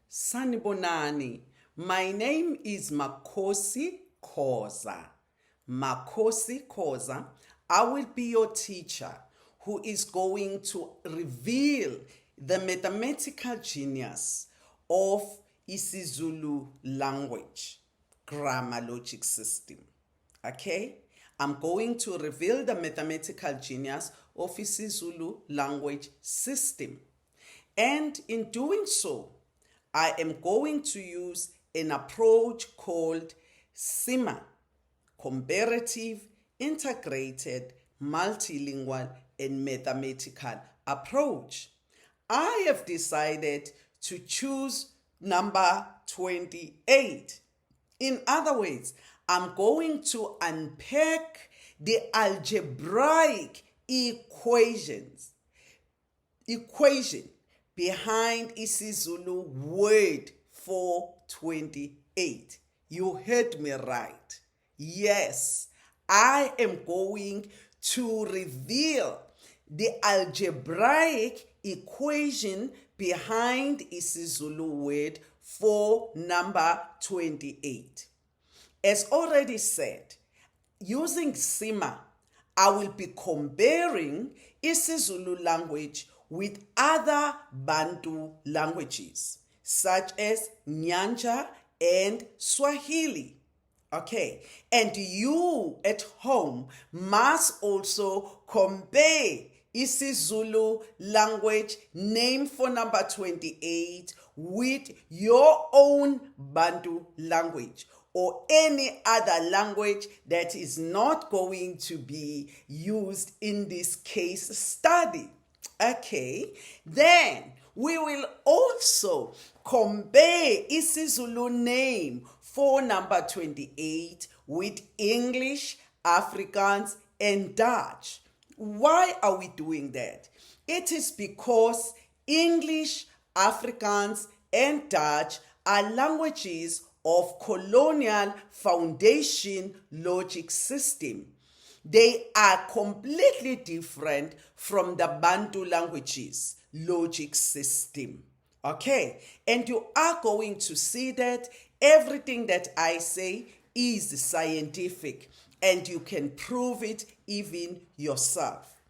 Sanibonani. My name is Makhosi Khoza. Makhosi Khoza. I will be your teacher who is going to reveal the mathematical genius of isiZulu language, grammar logic system. Okay? I'm going to reveal the mathematical genius of isiZulu language system. And in doing so, I am going to use an approach called CIMA, Comparative, Integrated, Multilingual, and Mathematical Approach. I have decided to choose number 28. In other words, I'm going to unpack the algebraic equation behind isiZulu word for 28. You heard me right. Yes, I am going to reveal the algebraic equation behind isiZulu word for number 28. As already said, using CIMA, I will be comparing isiZulu language with other Bantu languages, such as Nyanja and Swahili. Okay, and you at home must also compare isiZulu language name for number 28 with your own Bantu language or any other language that is not going to be used in this case study. Okay, then we will also compare isiZulu name for number 28 with English, Afrikaans, and Dutch. Why are we doing that? It is because English, Afrikaans, and Dutch are languages of colonial foundation logic system. They are completely different from the Bantu languages logic system. Okay, and you are going to see that everything that I say is scientific and you can prove it even yourself.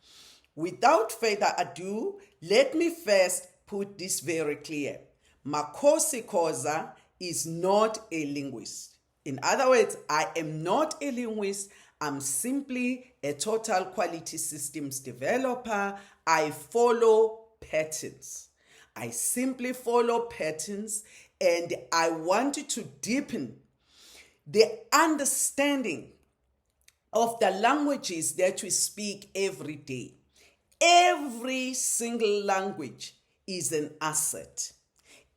Without further ado, let me first put this very clear. Makhosi Khoza is not a linguist. In other words, I am not a linguist. I'm simply a total quality systems developer. I follow patterns. I simply follow patterns, and I want to deepen the understanding of the languages that we speak every day. Every single language is an asset.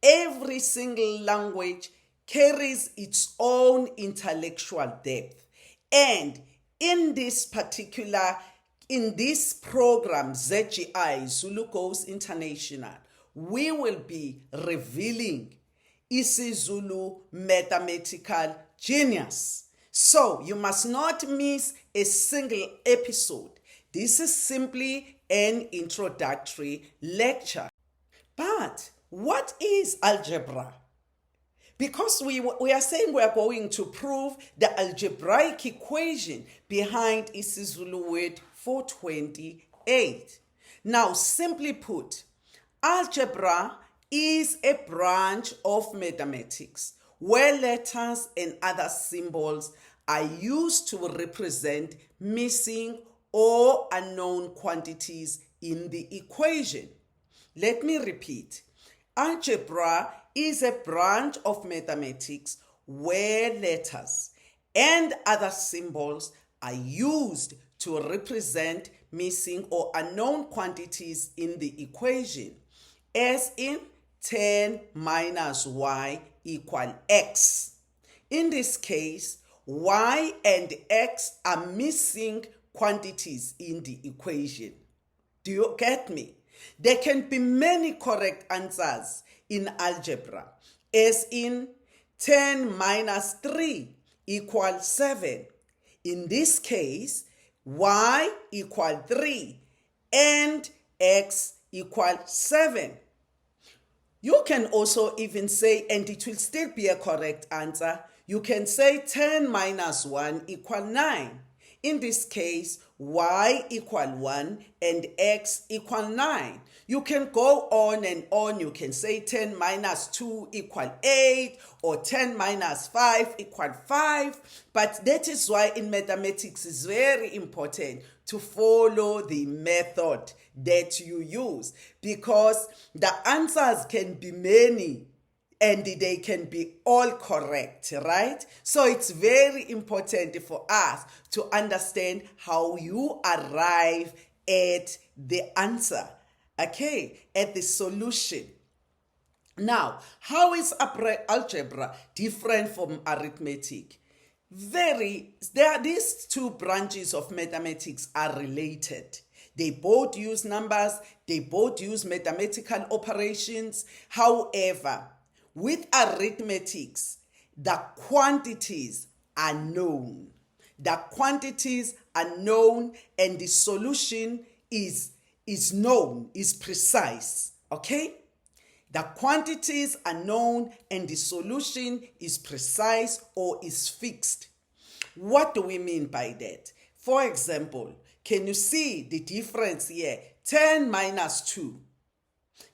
Every single language carries its own intellectual depth. And in this program, ZGI, Zulu Goes International, we will be revealing isiZulu mathematical genius. So you must not miss a single episode. This is simply an introductory lecture. But what is algebra? Because we are saying we are going to prove the algebraic equation behind isiZulu word for 28. Now, simply put, algebra is a branch of mathematics where letters and other symbols are used to represent missing or unknown quantities in the equation. Let me repeat. Algebra is a branch of mathematics where letters and other symbols are used to represent missing or unknown quantities in the equation, as in 10 minus y equal x. In this case, y and x are missing quantities in the equation. Do you get me? There can be many correct answers in algebra, as in 10 minus 3 equals 7. In this case, y equals 3 and x equals 7. You can also even say, and it will still be a correct answer, you can say 10 minus 1 equal 9. In this case, y equal 1 and x equal 9. You can go on and on. You can say 10 minus 2 equal 8 or 10 minus 5 equal 5. But that is why in mathematics it's very important to follow the method that you use, because the answers can be many and they can be all correct, right? So it's very important for us to understand how you arrive at the answer, okay, at the solution. Now, how is algebra different from arithmetic? These two branches of mathematics are related. They both use numbers, they both use mathematical operations. However, with arithmetics, the quantities are known. The quantities are known and the solution is known, is precise. Okay? The quantities are known and the solution is precise or is fixed. What do we mean by that? For example, can you see the difference here? 10 minus 2.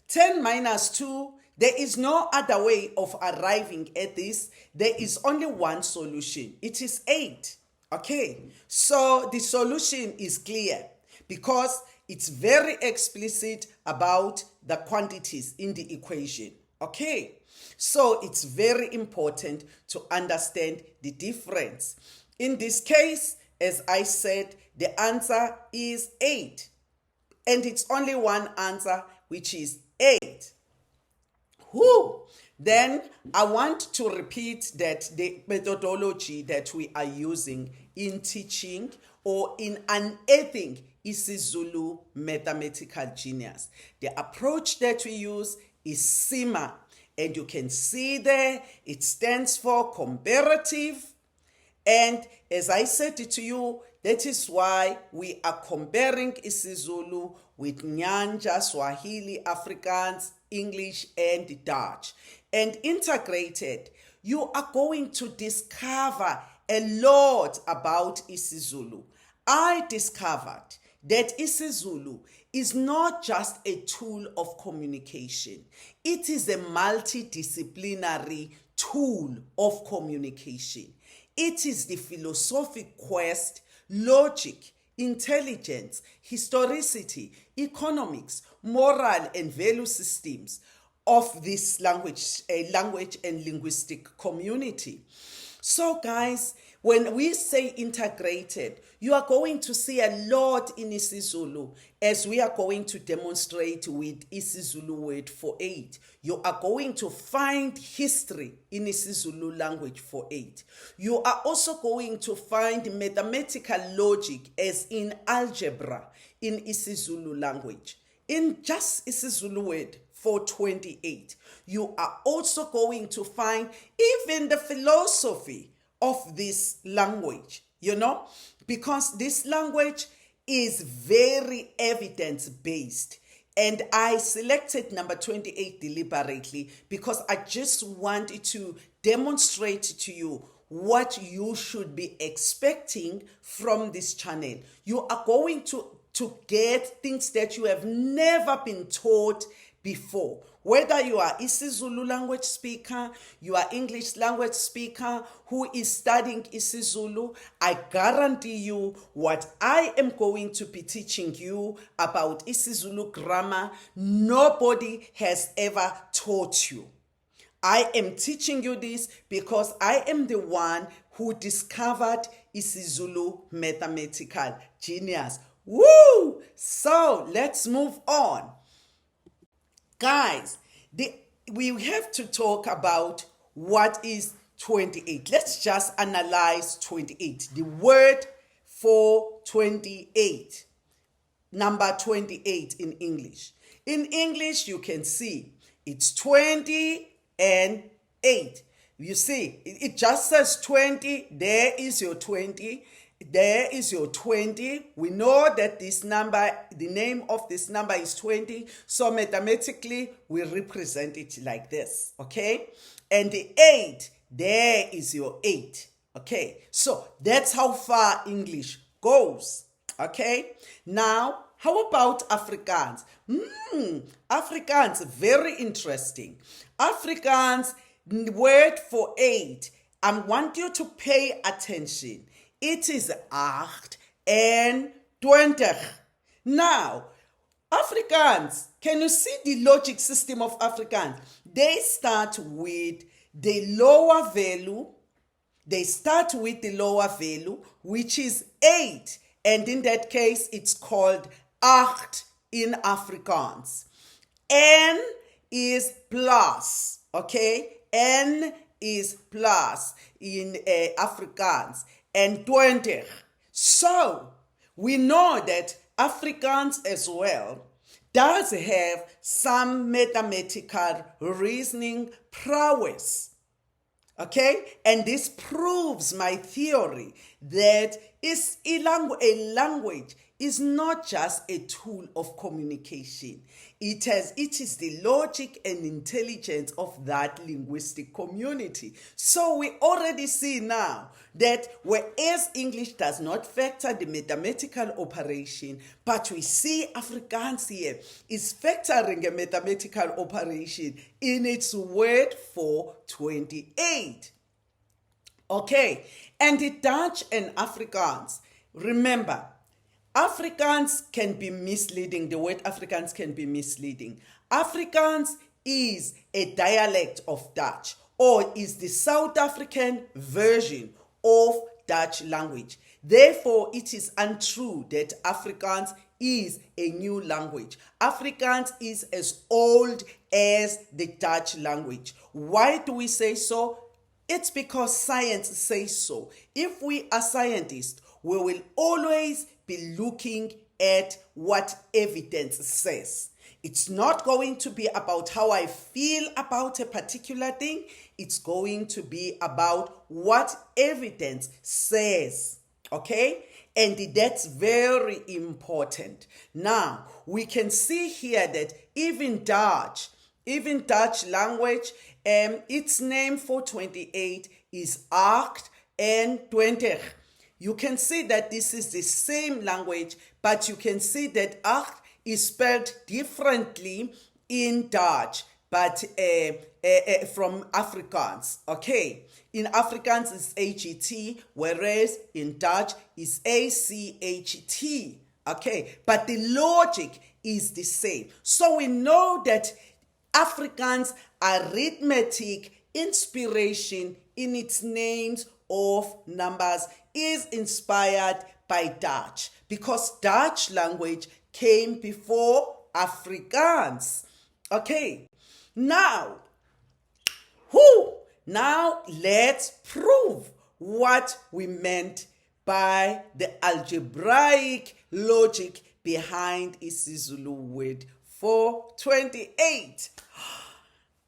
10 minus 2, there is no other way of arriving at this. There is only one solution. It is 8. Okay, so the solution is clear because it's very explicit about the quantities in the equation. Okay, so it's very important to understand the difference. In this case, as I said, the answer is 8. And it's only one answer, which is 8. Whoo! Then I want to repeat that the methodology that we are using in teaching or in unearthing isiZulu mathematical genius. The approach that we use is SIMA, and you can see there it stands for comparative. And as I said it to you, that is why we are comparing isiZulu with Nyanja, Swahili, Afrikaans, English, and Dutch. And integrated, you are going to discover a lot about isiZulu. I discovered that isiZulu is not just a tool of communication. It is a multidisciplinary tool of communication. It is the philosophic quest, logic, intelligence, historicity, economics, moral and value systems of this language and linguistic community. So guys, when we say integrated, you are going to see a lot in isiZulu, as we are going to demonstrate with isiZulu word for 8. You are going to find history in isiZulu language for 8. You are also going to find mathematical logic, as in algebra, in isiZulu language. In just isiZulu word for 28, you are also going to find even the philosophy of this language, because this language is very evidence-based. And I selected number 28 deliberately because I just wanted to demonstrate to you what you should be expecting from this channel. You are going to get things that you have never been taught before. Whether you are isiZulu language speaker, you are English language speaker who is studying isiZulu, I guarantee you what I am going to be teaching you about isiZulu grammar, nobody has ever taught you. I am teaching you this because I am the one who discovered isiZulu mathematical genius. Woo! So let's move on. Guys, we have to talk about what is 28. Let's just analyze 28. The word for 28. Number 28 in English. In English, you can see it's 20 and 8. You see, it just says 20. There is your 20. There is your 20. We know that this number, the name of this number is 20. So mathematically, we represent it like this, okay? And the 8, there is your 8, okay? So that's how far English goes, okay? Now, how about Afrikaans? Afrikaans, very interesting. Afrikaans, word for 8. I want you to pay attention. It is 8 and 20. Now, Afrikaans, can you see the logic system of Afrikaans? They start with the lower value. They start with the lower value, which is 8. And in that case, it's called 8 in Afrikaans. N is plus, okay? N is plus in Afrikaans. And 20. So, we know that Afrikaans as well does have some mathematical reasoning prowess. Okay? And this proves my theory that a language is not just a tool of communication. It is the logic and intelligence of that linguistic community. So we already see now that whereas English does not factor the mathematical operation, but we see Afrikaans here is factoring a mathematical operation in its word for 28. Okay, and the Dutch and Afrikaans, remember, Afrikaans can be misleading. The word Afrikaans can be misleading. Afrikaans is a dialect of Dutch, or is the South African version of Dutch language. Therefore, it is untrue that Afrikaans is a new language. Afrikaans is as old as the Dutch language. Why do we say so? It's because science says so. If we are scientists, we will always be looking at what evidence says. It's not going to be about how I feel about a particular thing. It's going to be about what evidence says. Okay? And that's very important. Now, we can see here that even Dutch language, its name for 28 is 8 and 20. You can see that this is the same language, but you can see that 8 is spelled differently in Dutch, but from Afrikaans. Okay, in Afrikaans it's AGT, whereas in Dutch it's ACHT. Okay, but the logic is the same. So we know that Afrikaans arithmetic inspiration in its names of numbers is inspired by Dutch, because Dutch language came before Afrikaans. Okay, now let's prove what we meant by the algebraic logic behind isiZulu word for 28.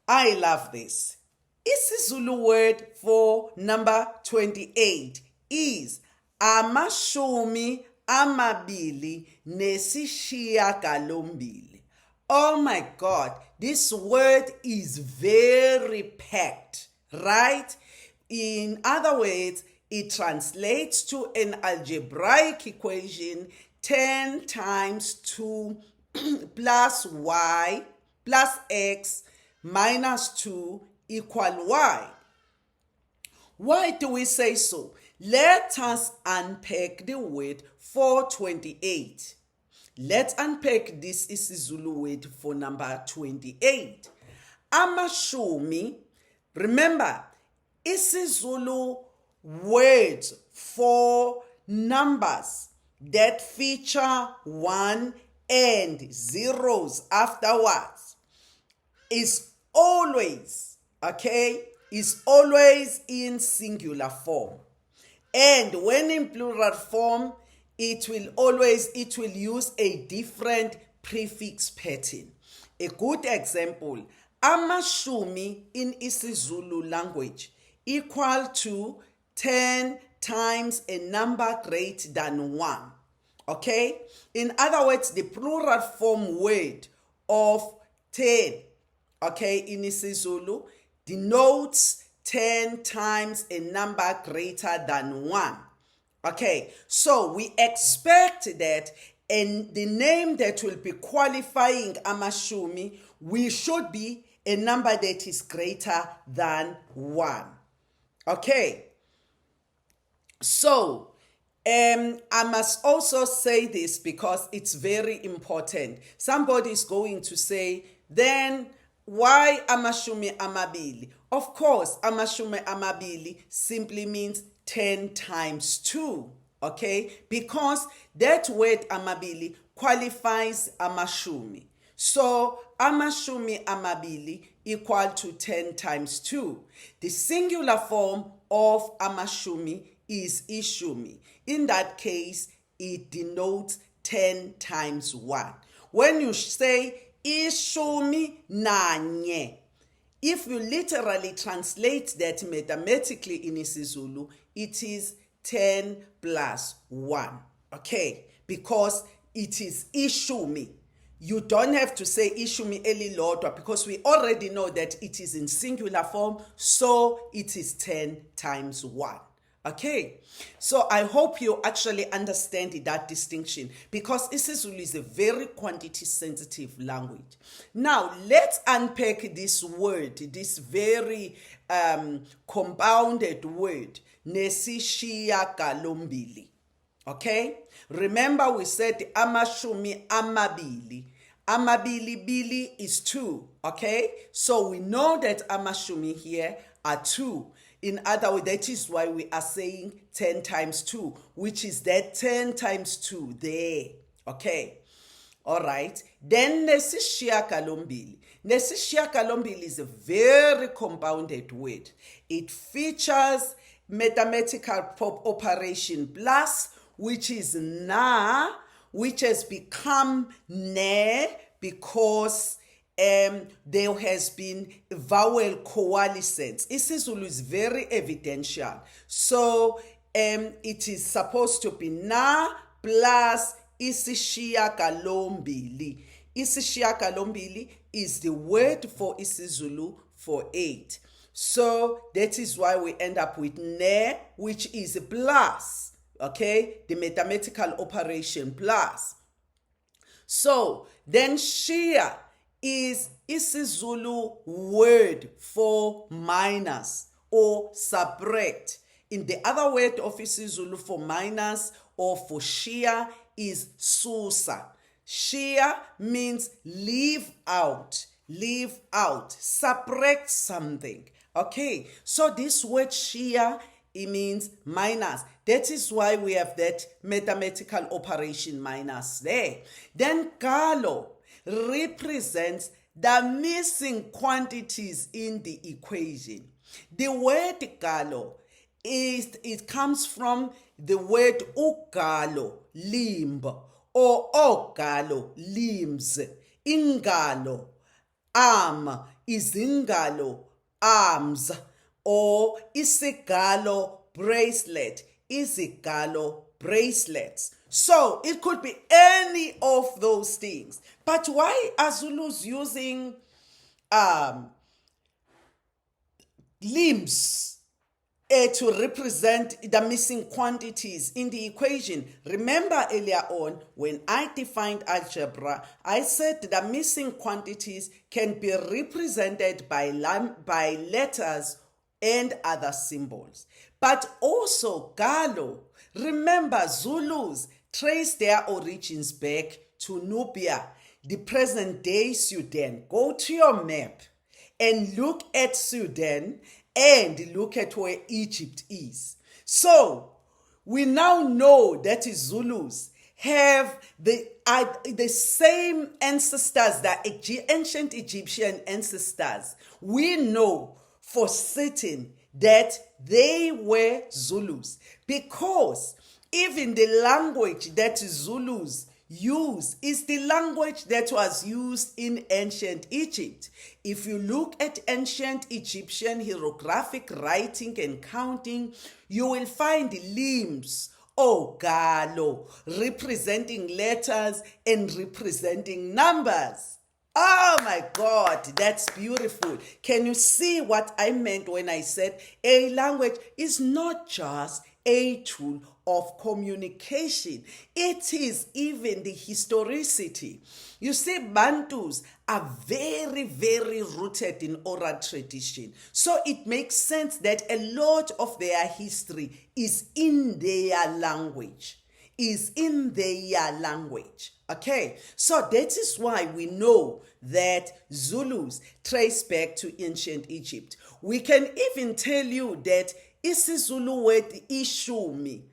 I love this. isiZulu word for number 28 is amashumi amabili nesishiyagalombili. Oh my God, this word is very packed, right? In other words, it translates to an algebraic equation 10 times 2 plus y plus x minus 2 equal y. Why do we say so? Let us unpack the word for 28. Let's unpack this isiZulu word for number 28. Amashumi. Remember, isiZulu words for numbers that feature 1 and zeros afterwards is always, is always in singular form. And when in plural form, it will use a different prefix pattern. A good example, amashumi in isiZulu language equal to 10 times a number greater than 1. Okay? In other words, the plural form word of 10, okay, in isiZulu denotes 10 times a number greater than 1. Okay, so we expect that and the name that will be qualifying amashumi, we should be a number that is greater than 1. Okay, so I must also say this because it's very important. Somebody is going to say, then why amashumi amabili? Of course, amashumi amabili simply means 10 times 2, okay? Because that word amabili qualifies amashumi. So amashumi amabili equal to 10 times 2. The singular form of amashumi is ishumi. In that case, it denotes 10 times 1. When you say ishumi nanye, if you literally translate that mathematically in isiZulu, it is 10 plus 1, okay? Because it is ishumi. You don't have to say ishumi elilodwa because we already know that it is in singular form, so it is 10 times 1. Okay, so I hope you actually understand that distinction because isiZulu is a very quantity sensitive language. Now let's unpack this word, this very compounded word, nesishiyagalombili. Okay, remember we said amashumi amabili. Amabili bili is 2. Okay, so we know that amashumi here are 2. In other words, that is why we are saying 10 times 2, which is that 10 times 2 there. Okay. All right. Then nesishiyagalombili. Nesishiyagalombili is a very compounded word. It features mathematical operation plus, which is na, which has become ne because there has been vowel coalescence. isiZulu is very evidential. So it is supposed to be na plus isishiyagalombili. Isishiyagalombili is the word for isiZulu for 8. So that is why we end up with ne, which is plus. Okay, the mathematical operation plus. So then shia is isiZulu word for minus or subtract. In the other word of isiZulu for minus or for shia is susa. Shia means leave out, subtract something. Okay, so this word shia, it means minus. That is why we have that mathematical operation minus there. Then galo represents the missing quantities in the equation. The word galo it comes from the word ugalo, limb, or ogalo, limbs. Ingalo, arm, izingalo, arms, or isigalo, bracelet, izigalo, bracelets. So it could be any of those things. But why are Zulus using limbs to represent the missing quantities in the equation? Remember earlier on when I defined algebra, I said the missing quantities can be represented by letters and other symbols. But also Galo, remember Zulus trace their origins back to Nubia, the present day Sudan. Go to your map and look at Sudan and look at where Egypt is. So we now know that Zulus have the same ancestors, the ancient Egyptian ancestors. We know for certain that they were Zulus because even the language that Zulus use is the language that was used in ancient Egypt. If you look at ancient Egyptian hieroglyphic writing and counting, you will find limbs or galo representing letters and representing numbers. Oh my God, that's beautiful. Can you see what I meant when I said a language is not just a tool of communication? It is even the historicity. You see, Bantus are very, very rooted in oral tradition. So it makes sense that a lot of their history is in their language. Okay, so that is why we know that Zulus trace back to ancient Egypt. We can even tell you that isiZulu word ishumi.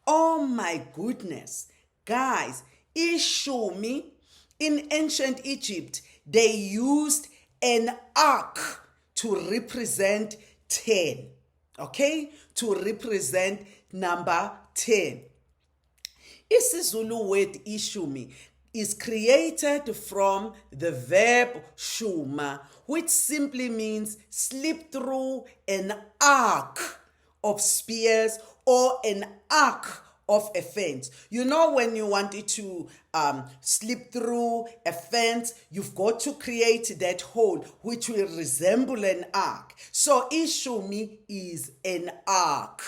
Oh my goodness, guys, ishumi in ancient Egypt, they used an arc to represent 10. Okay, to represent number 10. isiZulu word ishumi is created from the verb shuma, which simply means slip through an arc of spears or an arc of a fence. You know, when you wanted to slip through a fence, you've got to create that hole which will resemble an arc. So ishumi is an arc.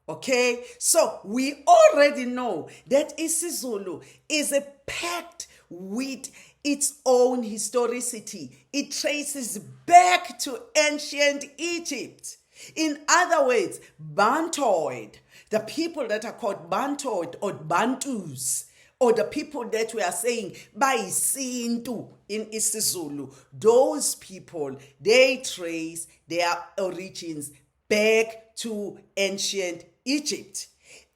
Okay, so we already know that isiZulu is a packed with its own historicity. It traces back to ancient Egypt. In other words, Bantoid, the people that are called Bantoid or Bantus, or the people that we are saying Bayisintu in isiZulu, those people, they trace their origins back to ancient Egypt.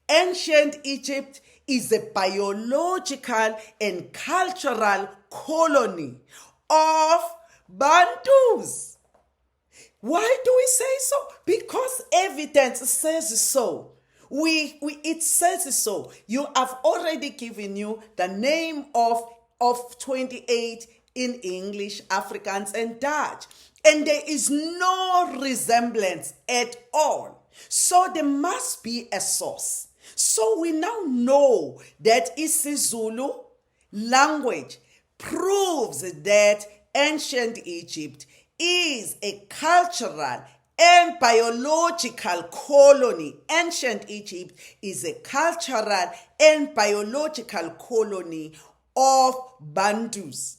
Ancient Egypt is a biological and cultural colony of Bantus. Why do we say so? Because evidence says so. It says so. You have already given you the name of 28 in English, Afrikaans, and Dutch. And there is no resemblance at all. So there must be a source. So we now know that isiZulu language proves that ancient Egypt is a cultural and biological colony. Ancient Egypt is a cultural and biological colony of Bantus.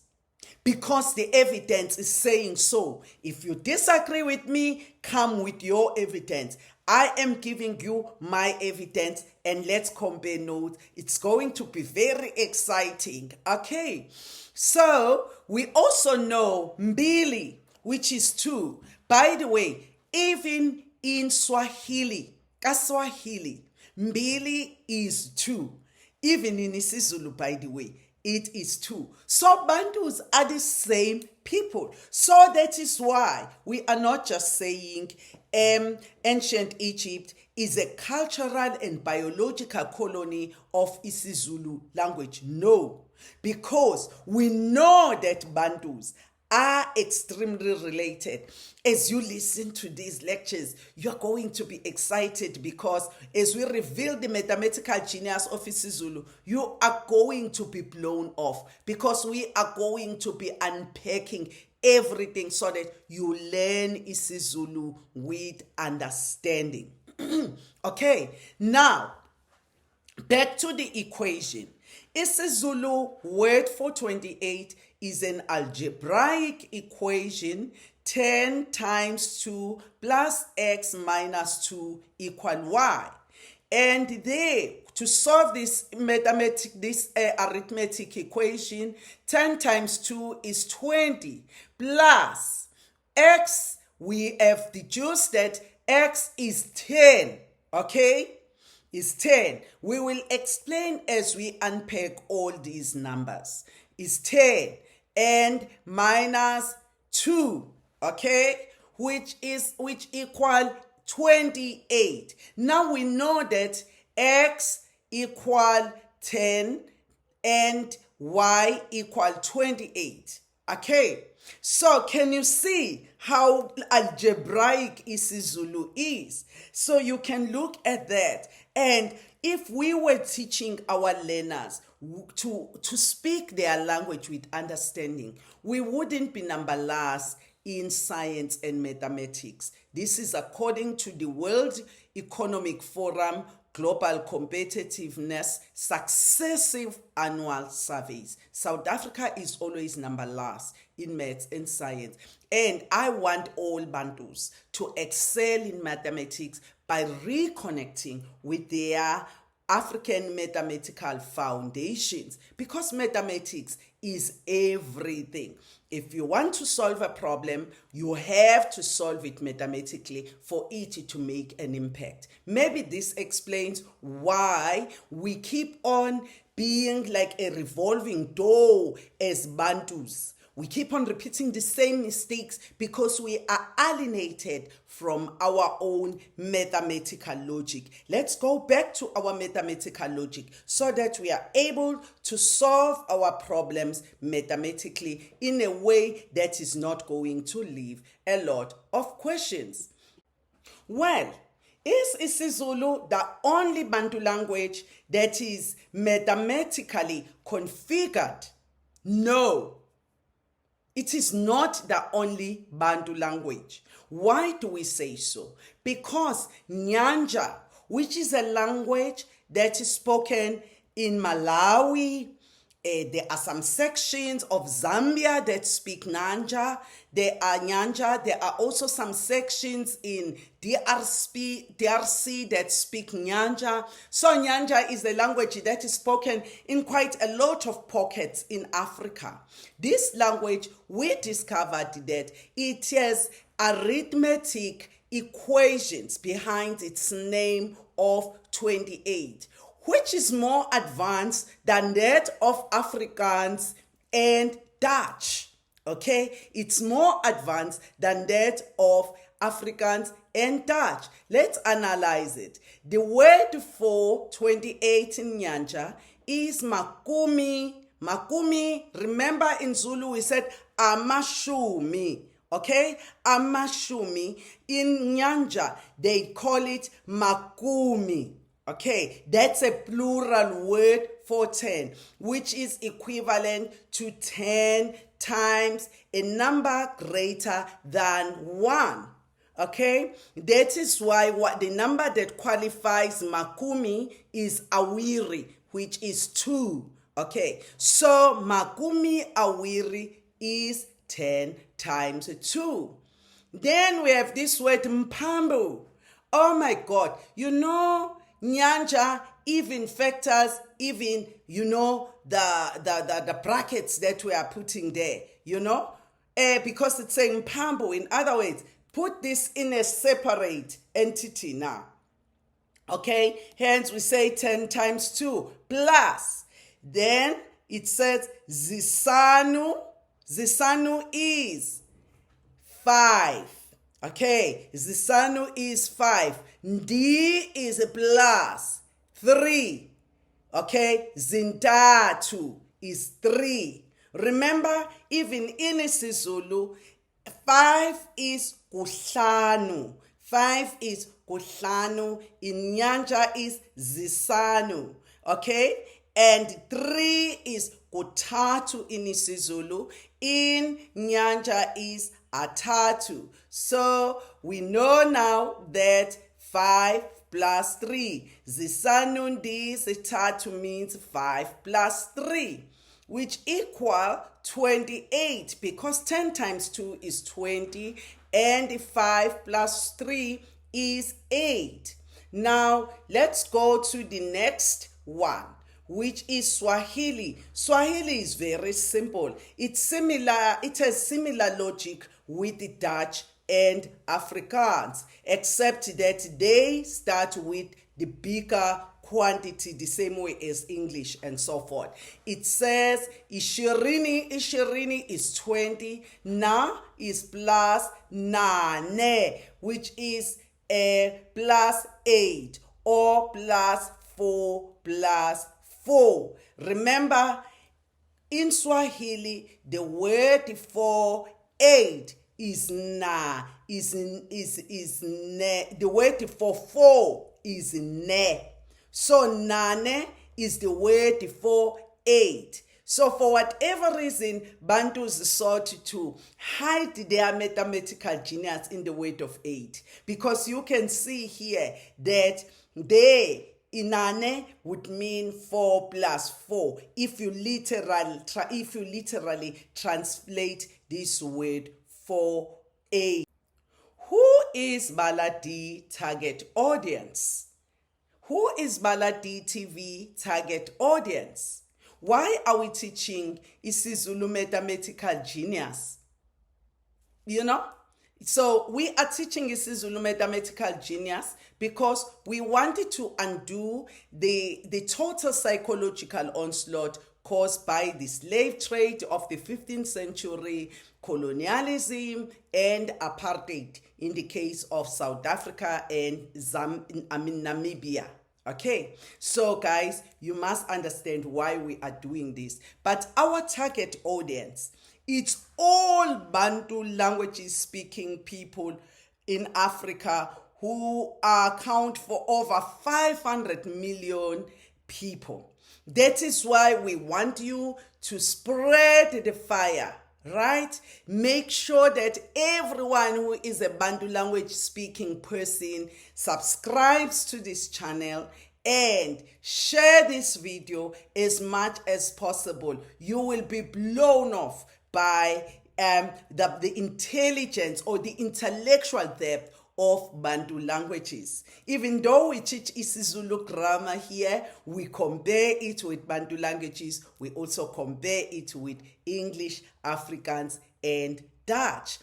Because the evidence is saying so. If you disagree with me, come with your evidence. I am giving you my evidence and let's compare notes. It's going to be very exciting. Okay, so we also know mbili, which is 2. By the way, even in Swahili, Kaswahili, mbili is 2. Even in isiZulu, by the way, it is 2. So Bantus are the same people. So that is why we are not just saying ancient Egypt is a cultural and biological colony of isiZulu language. No, because we know that Bantus are extremely related. As you listen to these lectures, you're going to be excited because as we reveal the mathematical genius of isiZulu, you are going to be blown off because we are going to be unpacking everything so that you learn isiZulu with understanding. Okay, now back to the equation. isiZulu word for 28 is an algebraic equation 10 times 2 plus x minus 2 equal y. And there, to solve this arithmetic equation, 10 times 2 is 20 plus x, we have deduced that x is 10, okay? Is 10. We will explain as we unpack all these numbers. Is 10 and minus 2, okay? Which equal 28. Now we know that x equal 10 and y equal 28. Okay, so can you see how algebraic isiZulu is? So you can look at that. And if we were teaching our learners to speak their language with understanding, we wouldn't be number last in science and mathematics. This is according to the World Economic Forum Global Competitiveness Successive Annual Surveys. South Africa is always number last in maths and science. And I want all Bantus to excel in mathematics by reconnecting with their African mathematical foundations, because mathematics is everything. If you want to solve a problem, you have to solve it mathematically for it to make an impact. Maybe this explains why we keep on being like a revolving door as Bantus. We keep on repeating the same mistakes because we are alienated from our own mathematical logic. Let's go back to our mathematical logic so that we are able to solve our problems mathematically in a way that is not going to leave a lot of questions. Well, is isiZulu the only Bantu language that is mathematically configured? No. It is not the only Bantu language. Why do we say so? Because Nyanja, which is a language that is spoken in Malawi, there are some sections of Zambia that speak Nyanja. There are also some sections in DRC that speak Nyanja. So Nyanja is a language that is spoken in quite a lot of pockets in Africa. This language, we discovered that it has arithmetic equations behind its name of 28. Which is more advanced than that of Afrikaans and Dutch. Okay, it's more advanced than that of Afrikaans and Dutch. Let's analyze it. The word for 28 in Nyanja is makumi. Makumi, remember in Zulu we said amashumi. Okay, amashumi. In Nyanja they call it makumi. Okay, that's a plural word for 10, which is equivalent to 10 times a number greater than 1. Okay, that is why the number that qualifies makumi is awiri, which is 2. Okay, so makumi awiri is 10 times 2. Then we have this word mpambu. Oh my God, you know, Nyanja even factors, even, you know, the brackets that we are putting there, you know, because it's saying Pambo. In other words, put this in a separate entity now. Okay, hence we say 10 times 2 plus. Then it says Zisanu. Zisanu is 5. Okay, Zisanu is 5. Ndi is a plus 3. Okay, Zintatu is 3. Remember, even in isiZulu, 5 is kuhlanu. 5 is kuhlanu. In Nyanja is Zisanu. Okay, and 3 is kutatu in isiZulu. In Nyanja is atatu. So we know now that 5 plus 3. Zisanundi zitatu means 5 plus 3, which equal 28, because 10 times 2 is 20 and 5 plus 3 is 8. Now let's go to the next one, which is Swahili. Swahili is very simple. It has similar logic with the Dutch and Afrikaans, except that they start with the bigger quantity the same way as English and so forth. It says ishirini is 20, na is plus nane, which is a plus 8 or plus 4 plus 4. Remember, In Swahili, the word for 8 is na, is ne. The word for 4 is ne. So nane is the word for 8. So for whatever reason, Bantus sought to hide their mathematical genius in the word of 8. Because you can see here that they, inane would mean 4 plus 4 if you literally translate this word for 8. Who is Bala-Di target audience? Who is Bala-Di TV target audience? Why are we teaching isiZulu mathematical genius? You know? So we are teaching isiZulu mathematical genius because we wanted to undo the total psychological onslaught caused by the slave trade of the 15th century, colonialism, and apartheid in the case of South Africa and Namibia. Okay, so guys, you must understand why we are doing this. But our target audience, it's all Bantu languages speaking people in Africa who account for over 500 million people. That is why we want you to spread the fire, right? Make sure that everyone who is a Bantu language speaking person subscribes to this channel and share this video as much as possible. You will be blown off by the intelligence or the intellectual depth of Bantu languages. Even though we teach isiZulu grammar here, we compare it with Bantu languages. We also compare it with English, Afrikaans, and Dutch.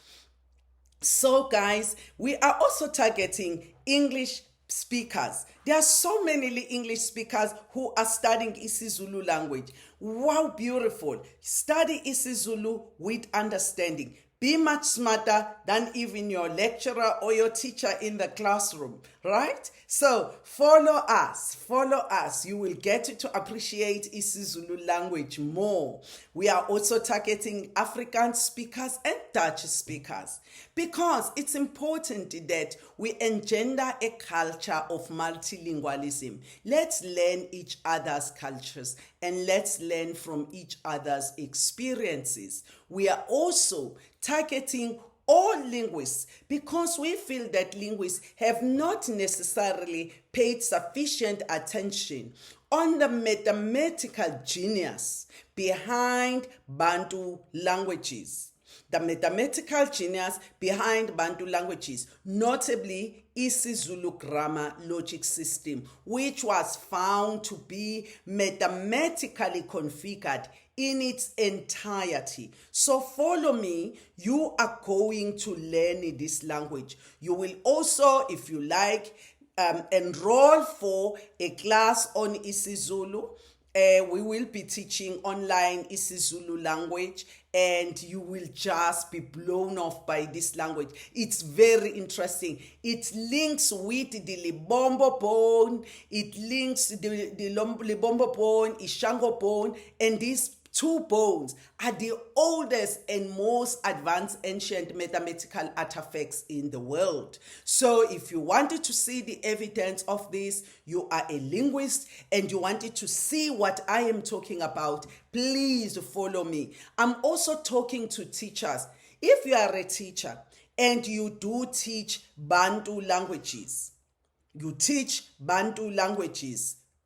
So guys, we are also targeting English speakers. There are so many English speakers who are studying isiZulu language. Wow, beautiful. Study isiZulu with understanding. Be much smarter than even your lecturer or your teacher in the classroom, right? So follow us. You will get to appreciate isiZulu language more. We are also targeting African speakers and Dutch speakers because it's important that we engender a culture of multilingualism. Let's learn each other's cultures and let's learn from each other's experiences. We are also targeting all linguists because we feel that linguists have not necessarily paid sufficient attention on the mathematical genius behind Bantu languages. The mathematical genius behind Bantu languages, notably isiZulu grammar logic system, which was found to be mathematically configured in its entirety. So follow me. You are going to learn this language. You will also, if you like, enroll for a class on isiZulu. We will be teaching online isiZulu language and you will just be blown off by this language. It's very interesting. It links with the Libombo bone, it links the Libombo bone, Ishango bone, and these two bones are the oldest and most advanced ancient mathematical artifacts in the world. So if you wanted to see the evidence of this, you are a linguist and you wanted to see what I am talking about, please follow me. I'm also talking to teachers. If you are a teacher and you do teach Bantu languages,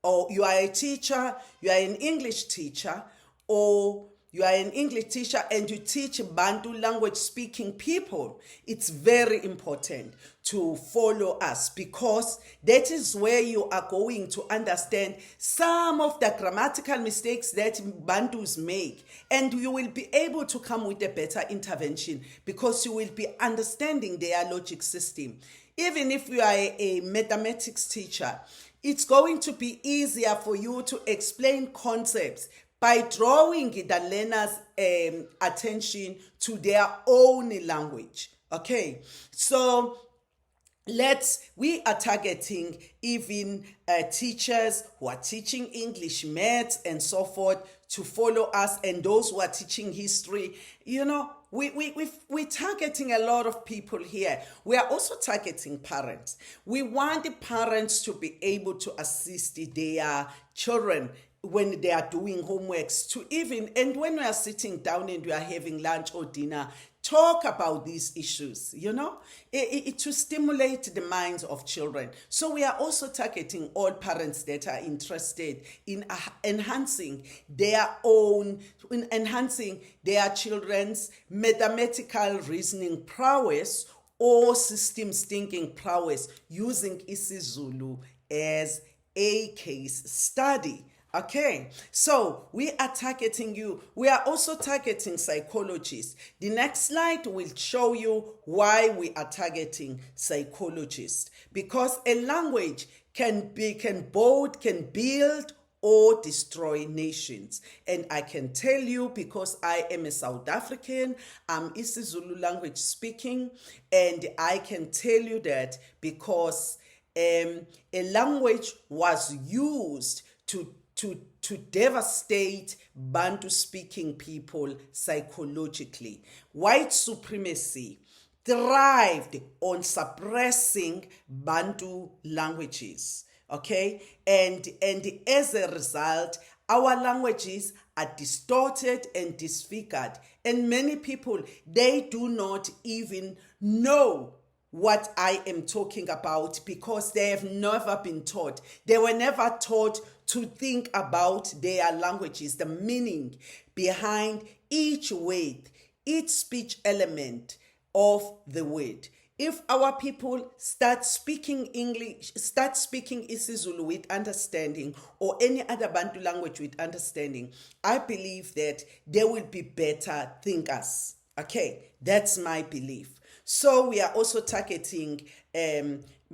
or you are a teacher, you are an English teacher, or you are an English teacher and you teach Bantu language speaking people, it's very important to follow us because that is where you are going to understand some of the grammatical mistakes that Bantus make, and you will be able to come with a better intervention because you will be understanding their logic system. Even if you are a mathematics teacher, it's going to be easier for you to explain concepts by drawing the learner's attention to their own language. Okay, so we are targeting even teachers who are teaching English, maths, and so forth to follow us, and those who are teaching history, we're targeting a lot of people here. We are also targeting parents. We want the parents to be able to assist their children when they are doing homeworks, and when we are sitting down and we are having lunch or dinner, talk about these issues, to stimulate the minds of children. So we are also targeting all parents that are interested in enhancing their children's mathematical reasoning prowess or systems thinking prowess using isiZulu as a case study. Okay, so we are targeting you. We are also targeting psychologists. The next slide will show you why we are targeting psychologists. Because a language can build or destroy nations. And I can tell you, because I am a South African, I'm isiZulu language speaking, and I can tell you that because a language was used to devastate Bantu-speaking people psychologically. White supremacy thrived on suppressing Bantu languages, okay? And as a result, our languages are distorted and disfigured. And many people, they do not even know what I am talking about because they have never been taught. They were never taught to think about their languages, the meaning behind each word, each speech element of the word. If our people start speaking isiZulu with understanding, or any other Bantu language with understanding, I believe that they will be better thinkers. Okay, that's my belief. So we are also targeting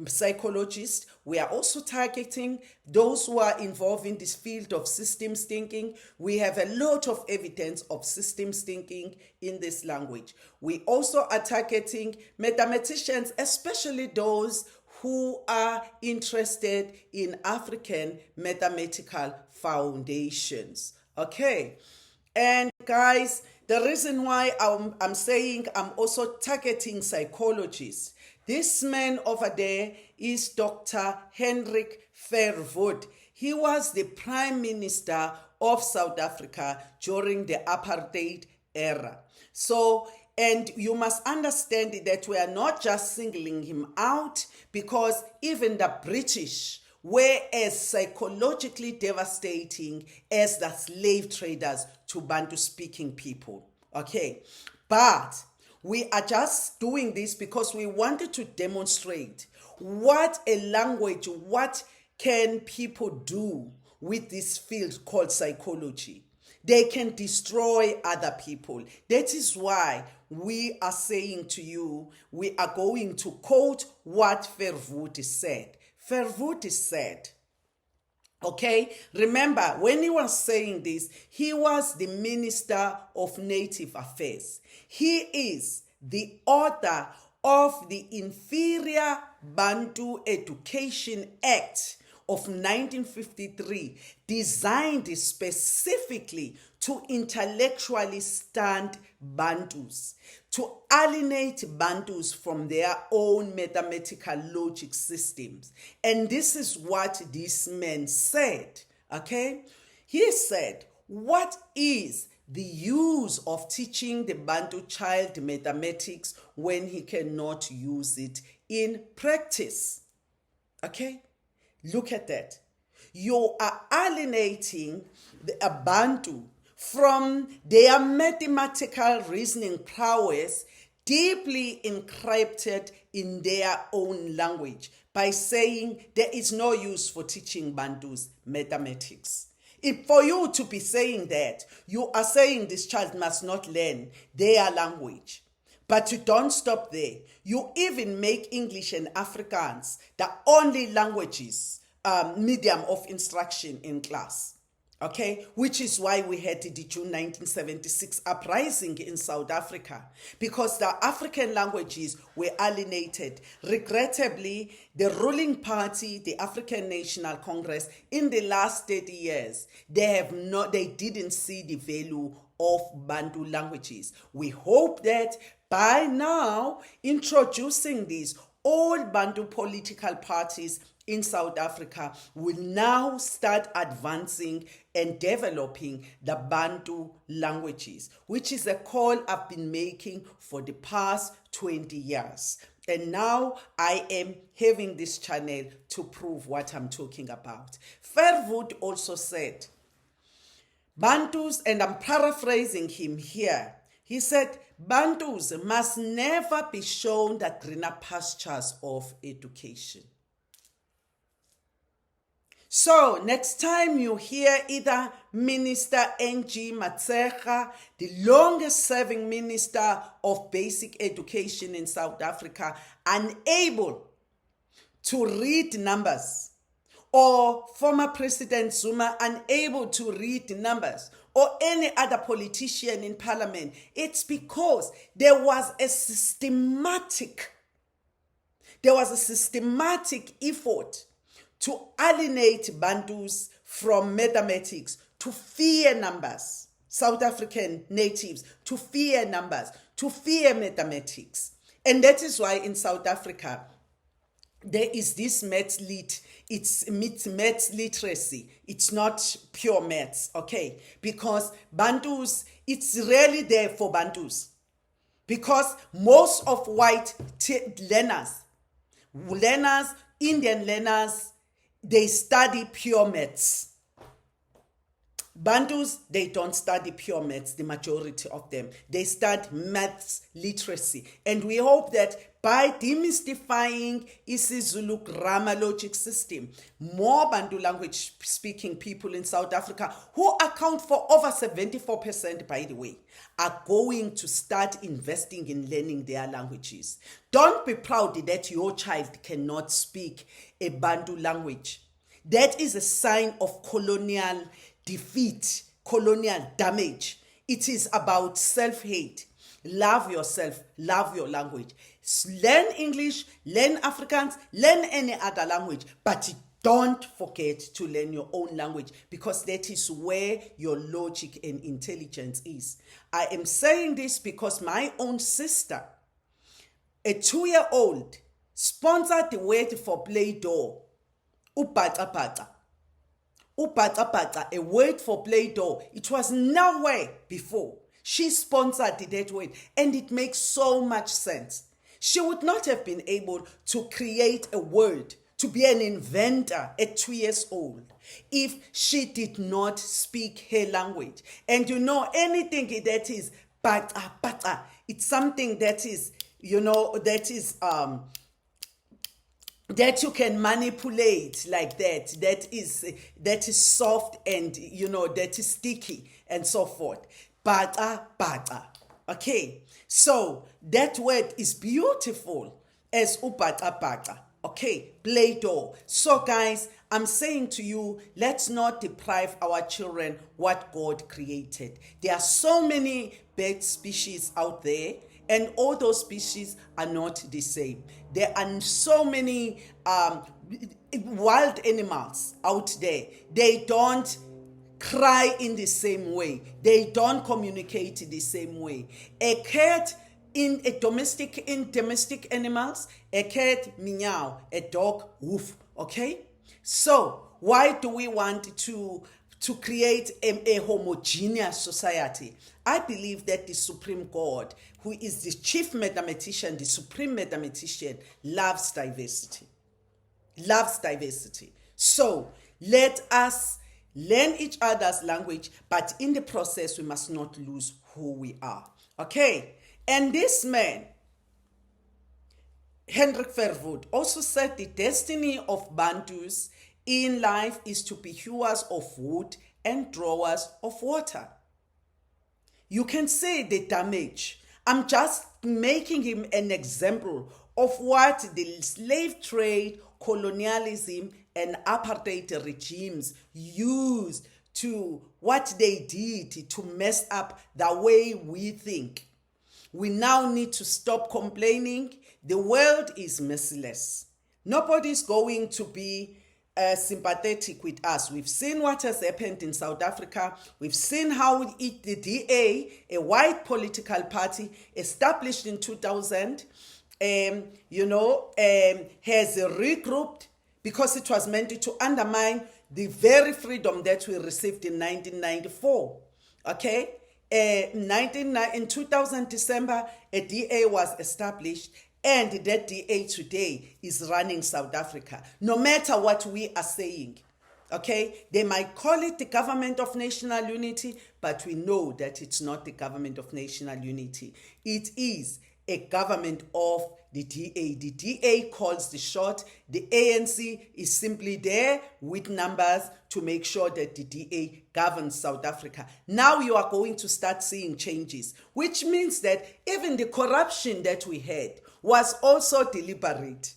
psychologists. We are also targeting those who are involved in this field of systems thinking. We have a lot of evidence of systems thinking in this language. We also are targeting mathematicians, especially those who are interested in African mathematical foundations. Okay, and guys, the reason why I'm saying I'm also targeting psychologists, this man over there is Dr. Hendrik Verwoerd. He was the Prime Minister of South Africa during the apartheid era. So, and you must understand that we are not just singling him out, because even the British were as psychologically devastating as the slave traders to Bantu-speaking people. Okay, but we are just doing this because we wanted to demonstrate what can people do with this field called psychology. They can destroy other people. That is why we are saying to you, we are going to quote what Verwoerd said. Verwoerd said, okay, remember when he was saying this, he was the Minister of Native Affairs. He is the author of the Inferior Bantu Education Act of 1953, designed specifically to intellectually stunt Bantus, to alienate Bantus from their own mathematical logic systems. And this is what this man said, okay? He said, what is the use of teaching the Bantu child mathematics when he cannot use it in practice? Okay? Look at that. You are alienating a Bantu from their mathematical reasoning prowess, deeply encrypted in their own language, by saying there is no use for teaching Bantus mathematics. If for you to be saying that, you are saying this child must not learn their language. But you don't stop there. You even make English and Afrikaans the only languages, medium of instruction in class. Okay, which is why we had the June 1976 uprising in South Africa, because the African languages were alienated. Regrettably, the ruling party, the African National Congress, in the last 30 years, they didn't see the value of Bantu languages. We hope that by now, introducing these, all Bantu political parties in South Africa will now start advancing and developing the Bantu languages, which is a call I've been making for the past 20 years. And now I am having this channel to prove what I'm talking about. Verwoerd also said, Bantus, and I'm paraphrasing him here, he said, Bantus must never be shown the greener pastures of education. So next time you hear either Minister N.G. Matshega, the longest serving minister of basic education in South Africa, unable to read numbers, or former President Zuma unable to read numbers, or any other politician in parliament, it's because there was a systematic effort to alienate Bantus from mathematics, to fear numbers, South African natives, to fear numbers, to fear mathematics. And that is why in South Africa, there is this maths literacy. It's not pure maths, okay? Because Bantus, it's really there for Bantus. Because most of white learners, Indian learners, they study pure maths. Bantus, they don't study pure maths, the majority of them. They study maths literacy. And we hope that by demystifying isiZulu grammar logic system, more Bantu language speaking people in South Africa, who account for over 74%, by the way, are going to start investing in learning their languages. Don't be proud that your child cannot speak a Bantu language. That is a sign of colonial defeat, colonial damage. It is about self-hate. Love yourself, love your language. Learn English, learn Afrikaans, learn any other language, but don't forget to learn your own language, because that is where your logic and intelligence is. I am saying this because my own sister, a 2-year-old, sponsored the word for Play-Doh, ubata-bata. Ubata-bata, a word for Play-Doh. It was nowhere before. She sponsored that word, and it makes so much sense. She would not have been able to create a word, to be an inventor at 2 years old, if she did not speak her language. And you know, anything that is bata, it's something that is, you know, that you can manipulate like that. That is soft and, you know, that is sticky and so forth. Bata. Okay, so that word is beautiful as ubata. Okay, Play-Doh. So guys, I'm saying to you, let's not deprive our children what God created. There are so many bird species out there, and all those species are not the same. There are so many wild animals out there. They don't cry in the same way. They don't communicate the same way. A cat in domestic animals, a cat meow, a dog woof. Okay? So why do we want to create a homogeneous society? I believe that the Supreme God, who is the chief mathematician, the supreme mathematician, loves diversity. Loves diversity. So let us learn each other's language, but in the process, we must not lose who we are. Okay? And this man, Hendrik Verwoerd, also said the destiny of Bantus in life is to be hewers of wood and drawers of water. You can see the damage. I'm just making him an example of what the slave trade, colonialism, and apartheid regimes used to what they did to mess up the way we think. We now need to stop complaining. The world is merciless. Nobody's going to be sympathetic with us. We've seen what has happened in South Africa. We've seen how the DA, a white political party established in 2000, has regrouped because it was meant to undermine the very freedom that we received in 1994. Okay? In 2000 December, a DA was established, and that DA today is running South Africa. No matter what we are saying, okay, they might call it the government of national unity, but we know that it's not the government of national unity. It is a government of the DA. The DA calls the shot. The ANC is simply there with numbers to make sure that the DA governs South Africa. Now you are going to start seeing changes, which means that even the corruption that we had was also deliberate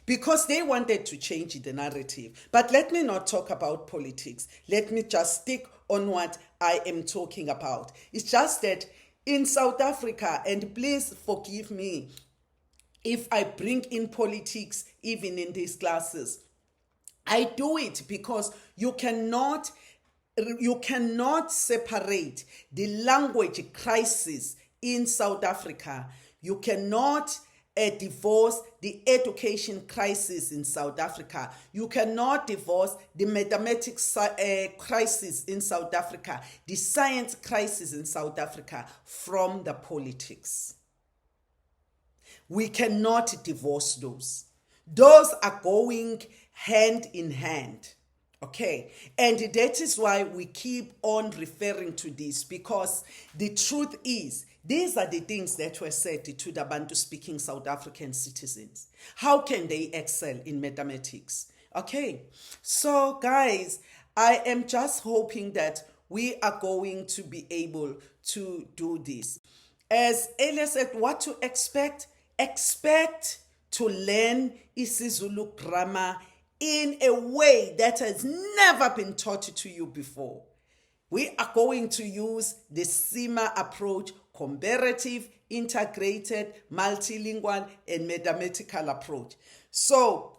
because they wanted to change the narrative. But let me not talk about politics. Let me just stick on what I am talking about. It's just that in South Africa, and please forgive me if I bring in politics even in these classes, I do it because you cannot separate the language crisis in South Africa. You cannot divorce the education crisis in South Africa. You cannot divorce the mathematics crisis in South Africa, the science crisis in South Africa from the politics. We cannot divorce those. Those are going hand in hand. Okay, and that is why we keep on referring to this, because the truth is, these are the things that were said to the Bantu-speaking South African citizens. How can they excel in mathematics? Okay, so guys, I am just hoping that we are going to be able to do this. As Elia said, what to expect? Expect to learn isiZulu grammar in a way that has never been taught to you before. We are going to use the SIMA approach: comparative, integrated, multilingual, and mathematical approach. So,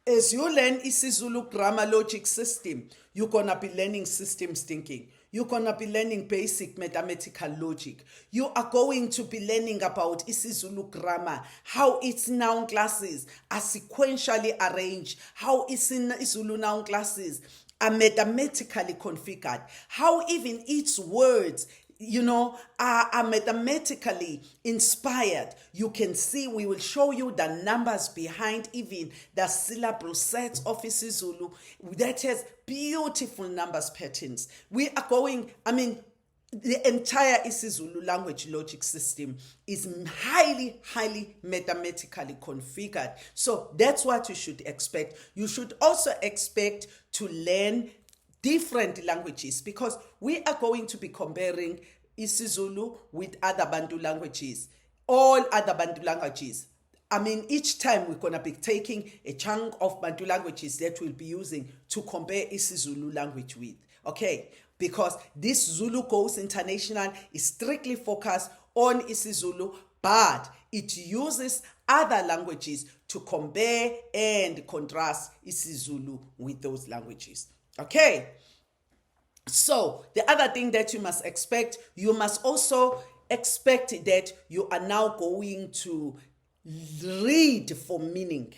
as you learn isiZulu grammar logic system, you're going to be learning systems thinking. You're going to be learning basic mathematical logic. You are going to be learning about isiZulu grammar, how its noun classes are sequentially arranged, how its Zulu noun classes are mathematically configured, how even its words are mathematically inspired. You can see, we will show you the numbers behind even the syllable sets of isiZulu that has beautiful numbers patterns. We are going, the entire isiZulu language logic system is highly, highly mathematically configured. So that's what you should expect. You should also expect to learn different languages, because we are going to be comparing isiZulu with other Bantu languages, all other Bantu languages. Each time we're going to be taking a chunk of Bantu languages that we'll be using to compare isiZulu language with, okay? Because this Zulu Goes International is strictly focused on isiZulu, but it uses other languages to compare and contrast isiZulu with those languages. Okay, so the other thing that you must expect, you must also expect that you are now going to read for meaning.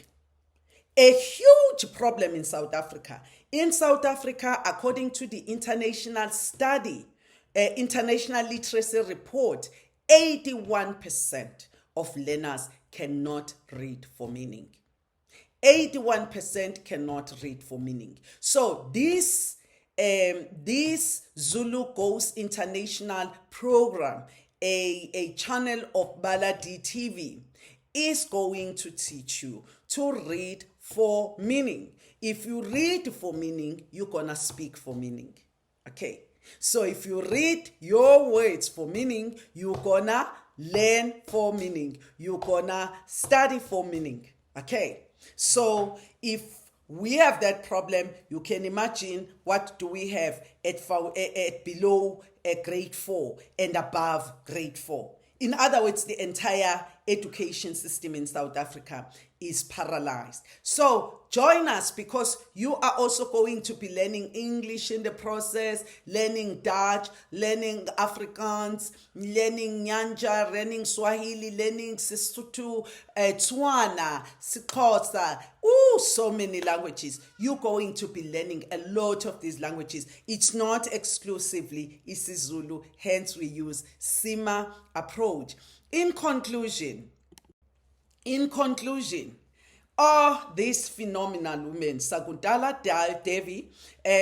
A huge problem in South Africa. In South Africa, according to the international study, international literacy report, 81% of learners cannot read for meaning. 81% cannot read for meaning. So this Zulu Goes International program, a channel of Bala-Di TV, is going to teach you to read for meaning. If you read for meaning, you're gonna speak for meaning. Okay, so if you read your words for meaning, you're gonna learn for meaning. You're gonna study for meaning. Okay, so if we have that problem. You can imagine what do we have at below grade 4 and above grade 4. In other words, the entire education system in South Africa is paralyzed. So join us, because you are also going to be learning English in the process, learning Dutch, learning Afrikaans, learning Nyanja, learning Swahili, learning Sesotho, Tswana, Khoza. So many languages. You're going to be learning a lot of these languages. It's not exclusively isiZulu, hence we use SIMA approach. In conclusion, this phenomenal woman, Bala-Di Devi,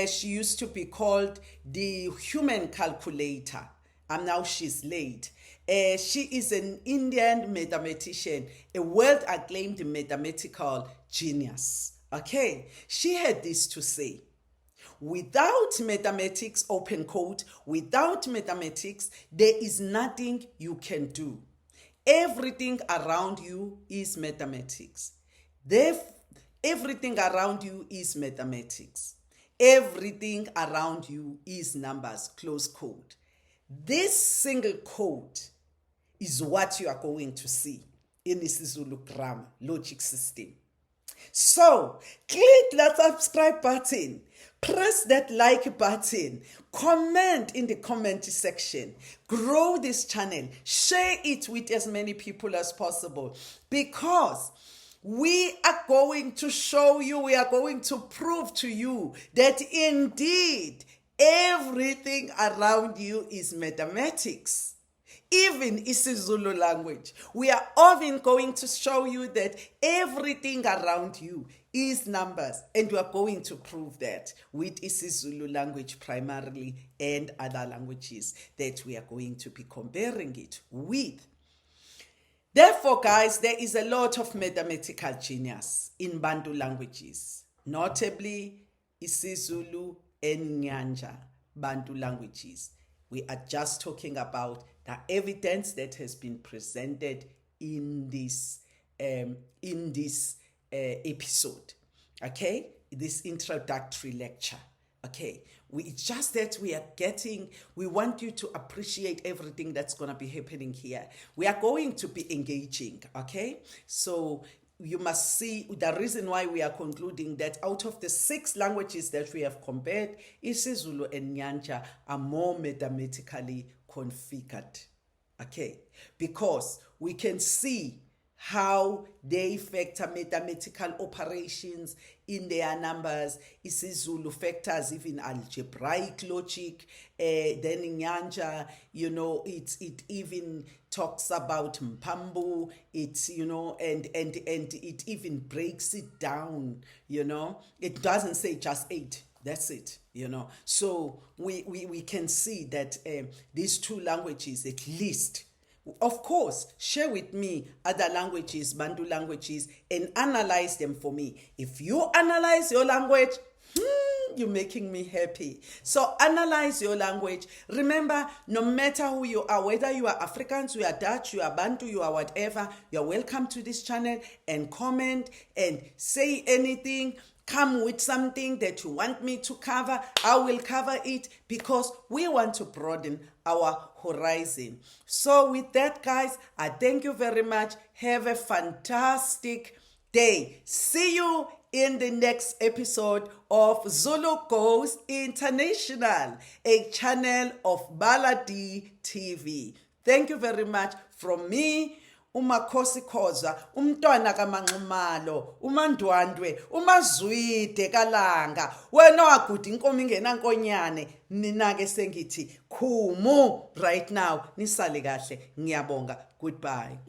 she used to be called the human calculator, and now she's late. She is an Indian mathematician, a world-acclaimed mathematical genius. Okay, she had this to say: without mathematics, open quote, without mathematics, there is nothing you can do. Everything around you is mathematics. Everything around you is mathematics. Everything around you is numbers, close quote. This single quote is what you are going to see in the isiZulu grammar logic system. So, click that subscribe button, press that like button, comment in the comment section, grow this channel, share it with as many people as possible, because we are going to show you, we are going to prove to you that indeed everything around you is mathematics. Even isiZulu language. We are often going to show you that everything around you is numbers, and we are going to prove that with isiZulu language primarily and other languages that we are going to be comparing it with. Therefore, guys, there is a lot of mathematical genius in Bantu languages, notably isiZulu and Nyanja Bantu languages. We are just talking about the evidence that has been presented in this episode, okay, this introductory lecture. Okay, it's just that we want you to appreciate everything that's going to be happening here. We are going to be engaging, okay? So you must see the reason why we are concluding that out of the 6 languages that we have compared, isiZulu and Nyanja are more mathematically configured, okay? Because we can see how they factor mathematical operations in their numbers. isiZulu factors even algebraic logic. Then in Nyanja, it even talks about Mpambu. It's, and it even breaks it down, It doesn't say just 8. That's it, So we can see that these 2 languages at least. Of course, share with me other languages, Bantu languages, and analyze them for me. If you analyze your language, you're making me happy. So analyze your language. Remember, no matter who you are, whether you are Afrikaans, you are Dutch, you are Bantu, you are whatever, you're welcome to this channel, and comment and say anything. Come with something that you want me to cover. I will cover it, because we want to broaden our horizon. So with that, guys, I thank you very much. Have a fantastic day. See you in the next episode of Zulu Goes International, a channel of Bala-Di TV. Thank you very much from me, Makhosi Khoza, umntwana kaManxumalo, uMandwandwe, uMazwide kaLanga, wena waguda inkomo ingenankonyane, nina ke sengithi khumu right now. Nisale kahle, ngiyabonga. Goodbye.